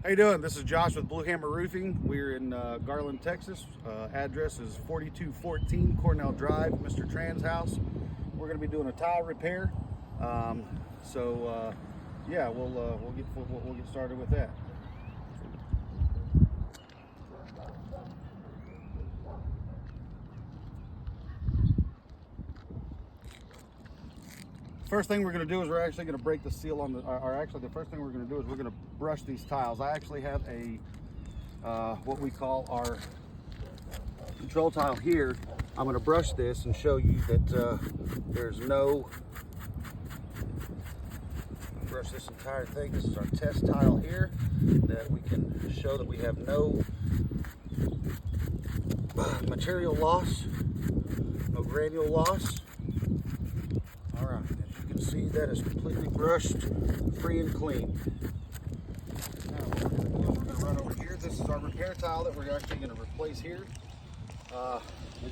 How you doing? This is Josh with Blue Hammer Roofing. We're in Garland, Texas. Address is 4214 Cornell Drive, Mr. Tran's house. We're going to be doing a tile repair. Yeah, we'll get started with that. First thing we're going to do is we're actually going to break the seal on the, the first thing we're going to do is we're going to brush these tiles. I actually have a, what we call our control tile here. I'm going to brush this and show you that there's no, brush this entire thing. This is our test tile here, that we can show that we have no material loss, no granule loss. All right. See, that is completely brushed, free and clean. Now what we're going to do is we're going to run over here. This is our repair tile that we're actually going to replace here. As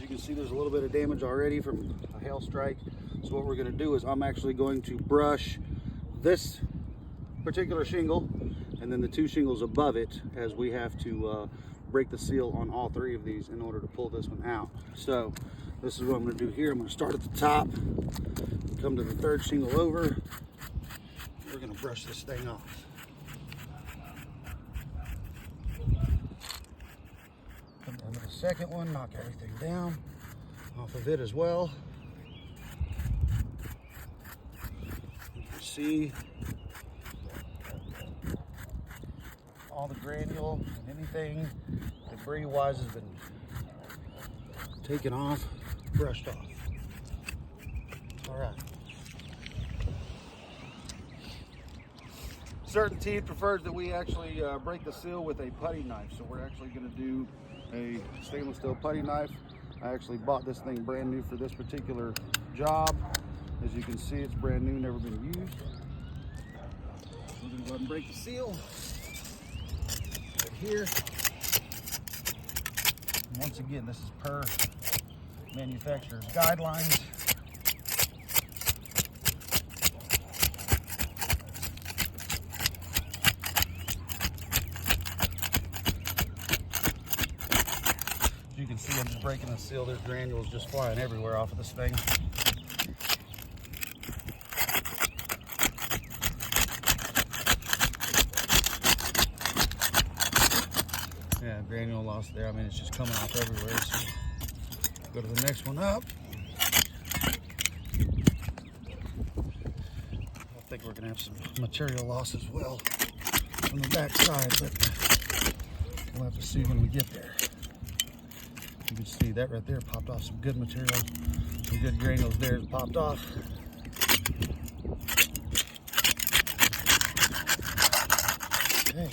you can see, there's a little bit of damage already from a hail strike. So what we're going to do is I'm actually going to brush this particular shingle and then the two shingles above it, as we have to break the seal on all three of these in order to pull this one out. So this is what I'm going to do here. I'm going to start at the top, come to the third shingle over. We're going to brush this thing off. Come down to the second one, knock everything down off of it as well. You can see all the granule and anything debris wise has been taken off, brushed off. All right. CertainTeed prefers that we actually break the seal with a putty knife. So we're actually going to do a stainless steel putty knife. I actually bought this thing brand new for this particular job. As you can see, it's brand new, never been used. We're going to go ahead and break the seal right here. And once again, this is per manufacturer's guidelines. You can see I'm just breaking the seal. There's granules just flying everywhere off of this thing. Yeah, granule loss there. I mean, it's just coming off everywhere. So go to the next one up. I think we're gonna have some material loss as well from the back side, but we'll have to see when we get there. You can see that right there popped off some good material, some good granules there that popped off. Okay.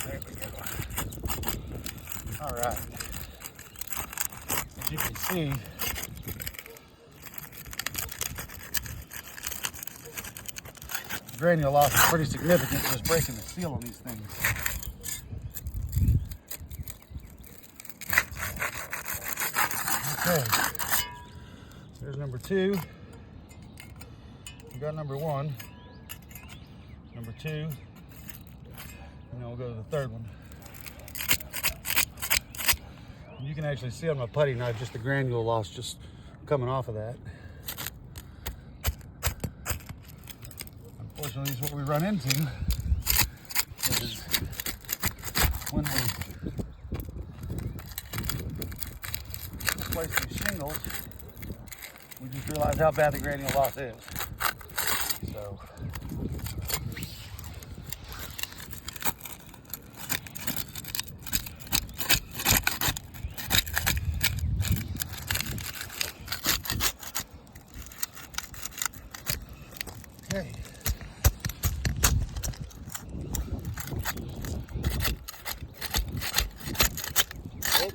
There we go. All right. As you can see, granule loss is pretty significant just breaking the seal on these things. Okay. There's number two. We got number one. Number two, and then we'll go to the third one. And you can actually see on my putty knife just the granule loss just coming off of that. Unfortunately, this is what we run into. Is when we replace these shingles, we just realize how bad the granule loss is. So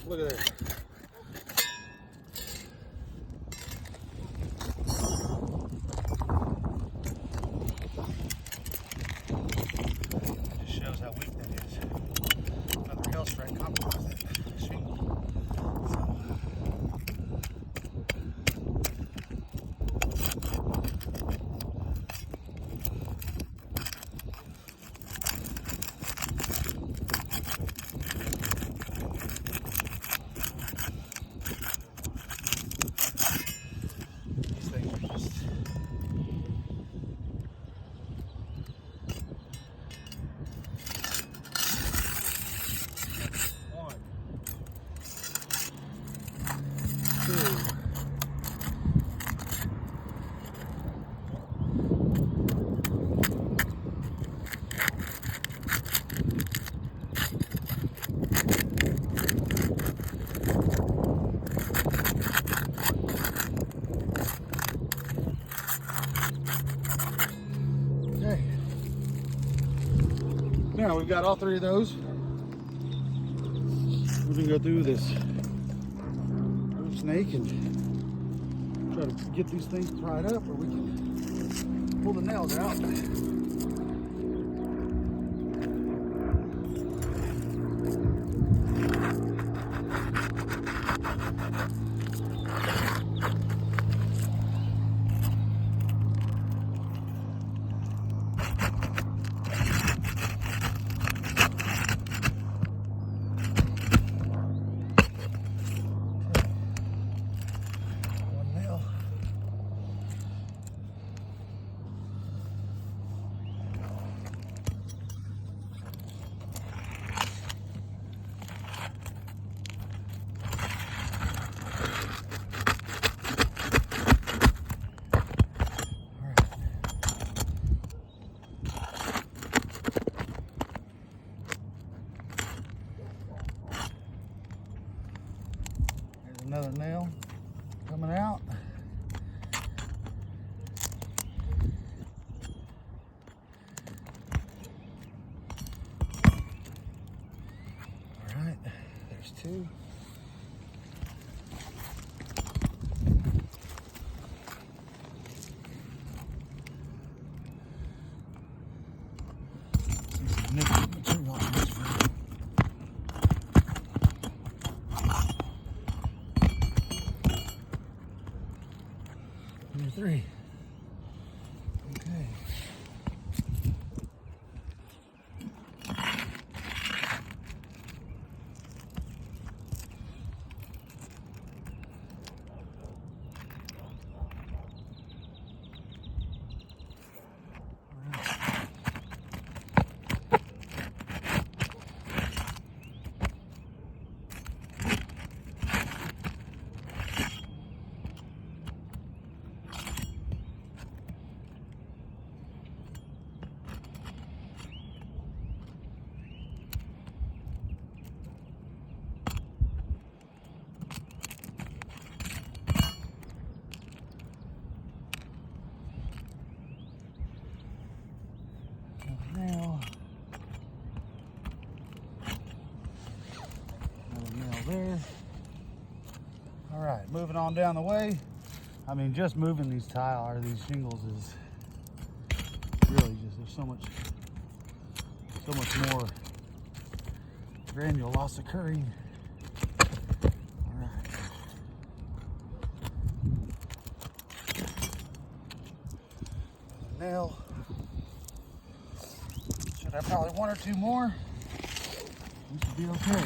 Look at that. Just shows how weak that is. Another hill strike coming with it. Shingle. Now we've got all three of those. We're gonna go through this snake and try to get these things pried up, or we can pull the nails out. Another nail coming out. All right, there's two. Significant material on this one. Number three. Okay. Nail. Another nail there. All right, moving on down the way. I mean, just moving these tile or these shingles is really just, there's so much more granule loss occurring. All right. Nail. Should have probably one or two more. We should be okay.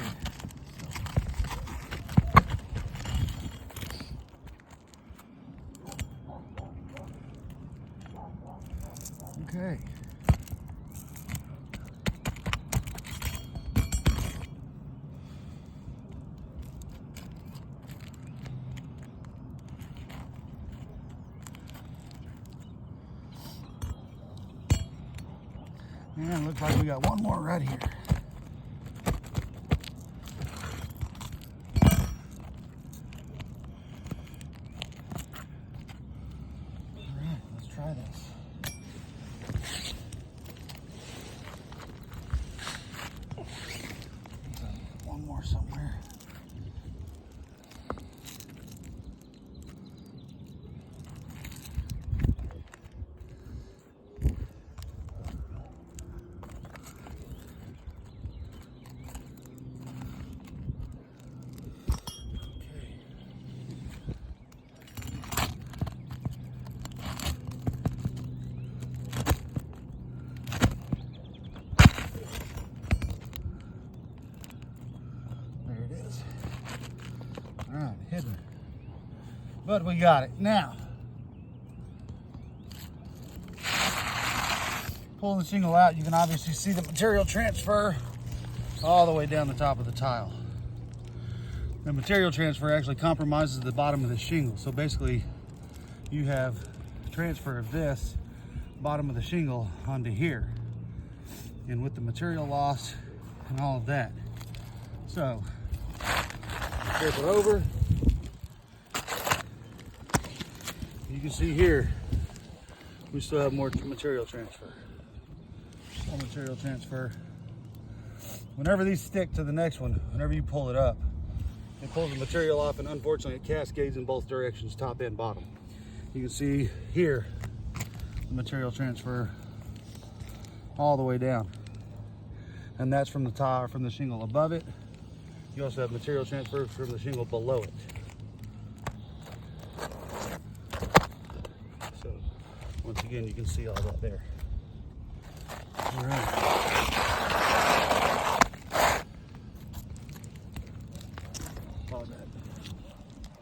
Okay. And looks like we got one more right here. All right, let's try this. One more somewhere. hidden. But we got it. Now, pulling the shingle out, you can obviously see the material transfer all the way down the top of the tile. The material transfer actually compromises the bottom of the shingle. So basically, you have transfer of this bottom of the shingle onto here. And with the material loss and all of that. So, flip it over. You can see here, we still have more material transfer. More material transfer. Whenever these stick to the next one, whenever you pull it up, it pulls the material off, and unfortunately it cascades in both directions, top and bottom. You can see here the material transfer all the way down, and that's from the tile, from the shingle above it. You also have material transfer from the shingle below it. So once again, you can see all that there. All right.